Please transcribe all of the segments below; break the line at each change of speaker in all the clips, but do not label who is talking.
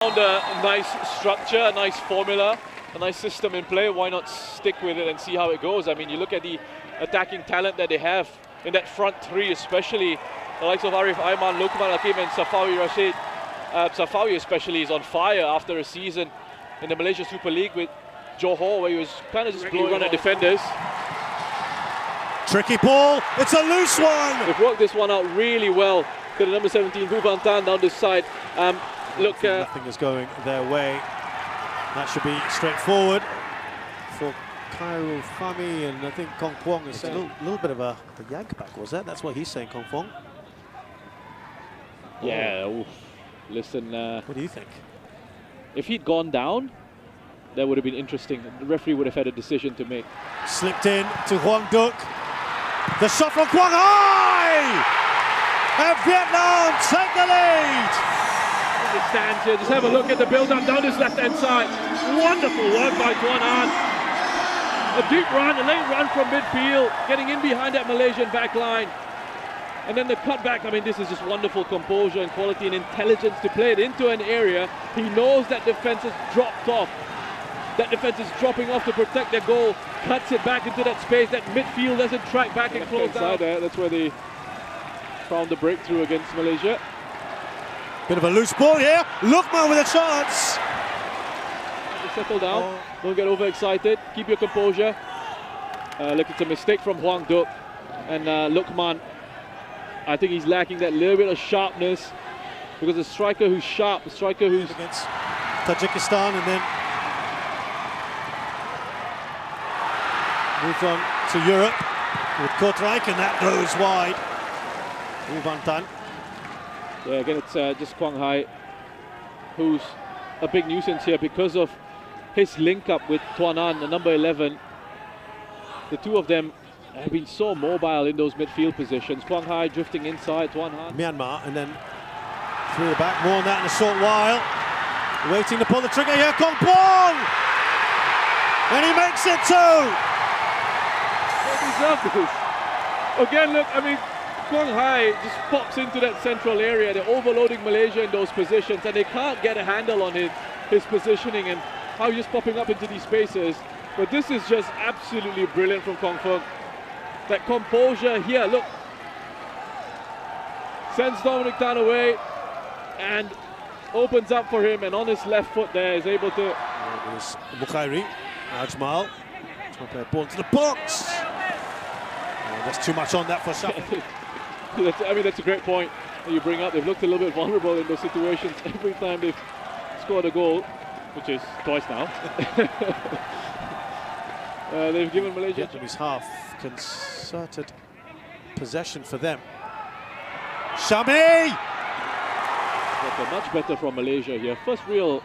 Found a nice structure, a nice formula, a nice system in play. Why not stick with it and see how it goes? I mean, you look at the attacking talent that they have in that front three, especially the likes of Arif Aiman, Luqman Hakim and Safawi Rashid. Safawi especially is on fire after a season in the Malaysia Super League with Johor, where he was kind of just blowing on at defenders.
Tricky ball, it's a loose one!
They've worked this one out really well to the number 17, Vu Van Tan, down this side. Look,
nothing is going their way. That should be straightforward for Khairul Fahmi, and I think Kong Kwong is a little bit of a yank back, was that? That's what he's saying, Kong Kwong.
Yeah, oof. Listen.
What do you think?
If he'd gone down, that would have been interesting. The referee would have had a decision to make.
Slipped in to Huang Duc. The shot from Quang Hai! And Vietnam take the lead!
It stands here. Just have a look at the build-up down his left-hand side. Wonderful work by Tuan An. A deep run, a late run from midfield, getting in behind that Malaysian back line. And then the cutback. I mean, this is just wonderful composure and quality and intelligence to play it into an area. He knows that defense has dropped off. That defense is dropping off to protect their goal. Cuts it back into that space. That midfield doesn't track back and close down. That's where they found the breakthrough against Malaysia.
Bit of a loose ball here. Luqman with a chance.
Settle down. Don't get overexcited. Keep your composure. Look, it's a mistake from Huang Duc. And Luqman, I think he's lacking that little bit of sharpness, because a striker who's sharp, a striker who's
against Tajikistan, and then moved on to Europe with Kortrijk, and that goes wide. Vu Van Tan.
Yeah, again, it's just Quang Hai who's a big nuisance here because of his link-up with Tuan An, the number 11. The two of them have been so mobile in those midfield positions. Quang Hai drifting inside, Tuan An.
Myanmar, and then through the back, more than that in a short while. Waiting to pull the trigger here, Kong Kwong! And he makes it too!
Again, look, I mean, Quang Hai just pops into that central area. They're overloading Malaysia in those positions, and they can't get a handle on his positioning and how he's just popping up into these spaces. But this is just absolutely brilliant from Kong Kwong. That composure here, look. Sends Dominic Tan away and opens up for him, and on his left foot there is able to...
There is Bukhairi, Ajmal, trying to play a ball into the box. Oh, there's too much on that for Shafi.
I mean, that's a great point that you bring up. They've looked a little bit vulnerable in those situations every time they've scored a goal, which is twice now. They've given Malaysia...
Vietnamese half concerted possession for them. Shami!
Much better from Malaysia here. First real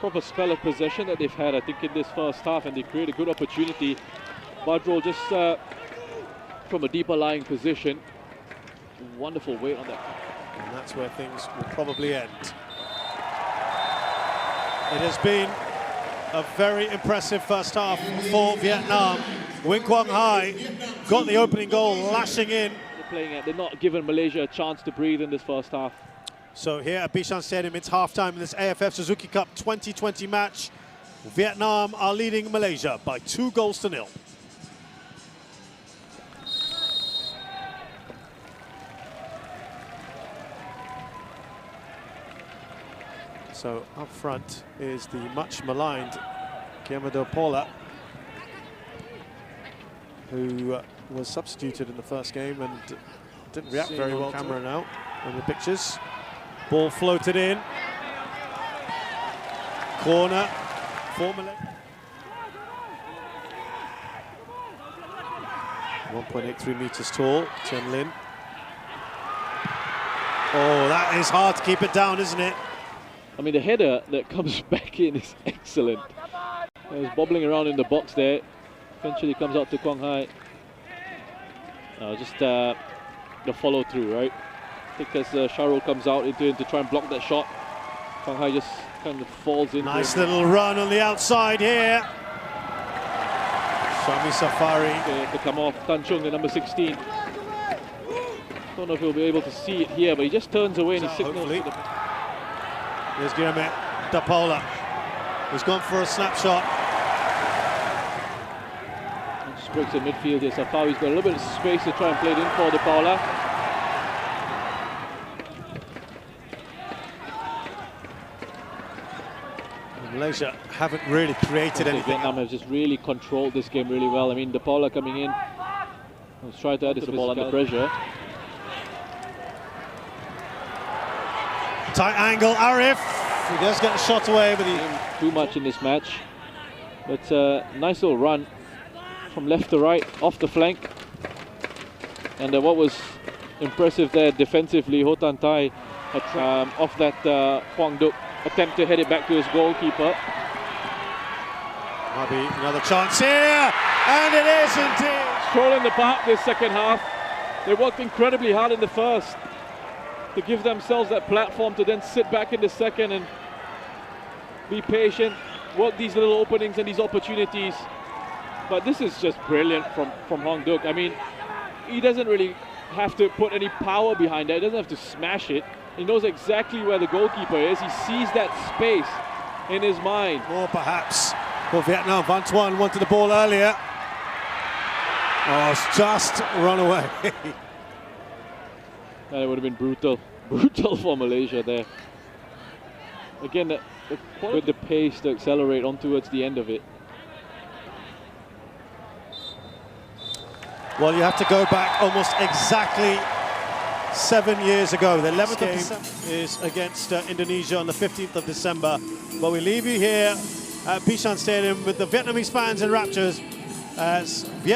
proper spell of possession that they've had, I think, in this first half, and they create a good opportunity. Badrul just from a deeper lying position. Wonderful weight on that.
And that's where things will probably end. It has been a very impressive first half for Vietnam. Wing Quang Hai got the opening goal, lashing in.
They're not giving Malaysia a chance to breathe in this first half.
So here at Bishan Stadium, it's halftime in this AFF Suzuki Cup 2020 match. Vietnam are leading Malaysia by 2-0. So up front is the much maligned Guillermo Del Pola, who was substituted in the first game and didn't react very well. Camera now on the pictures. Ball floated in. Corner for Malaysia. 1.83 meters tall, Chen Lin. Oh, that is hard to keep it down, isn't it?
I mean, the header that comes back in is excellent. It was bobbling around in the box there. Eventually comes out to Quang Hai. Just the follow through, right? I think as Shahrul comes out into to try and block that shot, Quang Hai just kind of falls in.
Nice little run on the outside here. Shami Safari
to come off. Tan Chung, the number 16. Don't know if he'll be able to see it here, but he just turns away and he signals.
Here's Guillermo. Dapola. He's gone for a snapshot.
Just breaks in midfield here. Safawi's got a little bit of space to try and play it in for Dapola.
Malaysia haven't really created anything.
Vietnam have just really controlled this game really well. I mean, Dapola coming in. Let's try to add the ball under pressure.
Tight angle, Arif. He does get a shot away, but he...
Too much in this match. But nice little run from left to right, off the flank. And what was impressive there defensively, Ho Tan Tai off that Huang Duc attempt to head it back to his goalkeeper.
Might be another chance here, and it is indeed.
Stroll in the park this second half. They worked incredibly hard in the first to give themselves that platform to then sit back in the second and be patient, work these little openings and these opportunities. But this is just brilliant from Huang Duc. I mean, he doesn't really have to put any power behind that. He doesn't have to smash it. He knows exactly where the goalkeeper is. He sees that space in his mind.
Or perhaps for Vietnam. Van Tuan wanted the ball earlier. Oh, it's just run away.
That would have been brutal. Brutal for Malaysia there. Again, with the pace to accelerate on towards the end of it.
Well, you have to go back almost exactly 7 years ago. The 11th game is against Indonesia on the 15th of December. But we leave you here at Bishan Stadium with the Vietnamese fans in raptures as Vietnam